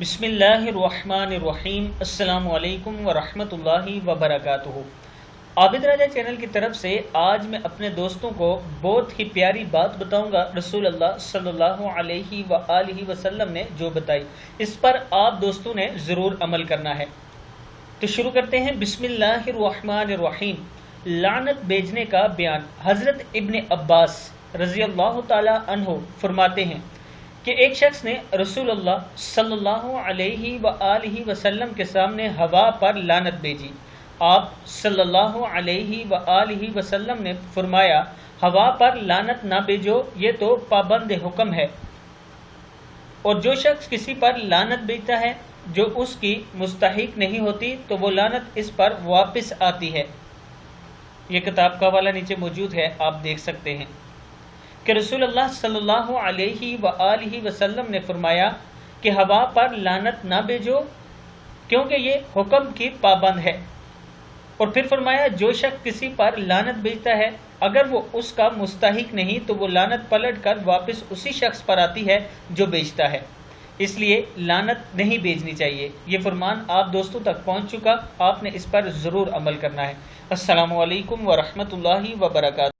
بسم اللہ الرحمن الرحیم۔ السلام علیکم ورحمۃ اللہ وبرکاتہ۔ عابد راجہ چینل کی طرف سے آج میں اپنے دوستوں کو بہت ہی پیاری بات بتاؤں گا۔ رسول اللہ صلی اللہ علیہ وآلہ وسلم نے جو بتائی، اس پر آپ دوستوں نے ضرور عمل کرنا ہے۔ تو شروع کرتے ہیں۔ بسم اللہ الرحمن الرحیم۔ لعنت بھیجنے کا بیان۔ حضرت ابن عباس رضی اللہ تعالی عنہ فرماتے ہیں کہ ایک شخص نے رسول اللہ صلی اللہ علیہ وآلہ وسلم کے سامنے ہوا پر لعنت بھیجی۔ آپ صلی اللہ علیہ وآلہ وسلم نے فرمایا، ہوا پر لعنت نہ بھیجو، یہ تو پابند حکم ہے، اور جو شخص کسی پر لعنت بھیجتا ہے جو اس کی مستحق نہیں ہوتی تو وہ لعنت اس پر واپس آتی ہے۔ یہ کتاب کا حوالہ نیچے موجود ہے، آپ دیکھ سکتے ہیں کہ رسول اللہ صلی اللہ علیہ وآلہ وسلم نے فرمایا کہ ہوا پر لعنت نہ بھیجو کیونکہ یہ حکم کی پابند ہے، اور پھر فرمایا جو شخص کسی پر لعنت بھیجتا ہے اگر وہ اس کا مستحق نہیں تو وہ لعنت پلٹ کر واپس اسی شخص پر آتی ہے جو بیچتا ہے، اس لیے لعنت نہیں بھیجنی چاہیے۔ یہ فرمان آپ دوستوں تک پہنچ چکا، آپ نے اس پر ضرور عمل کرنا ہے۔ السلام علیکم ورحمۃ اللہ وبرکاتہ۔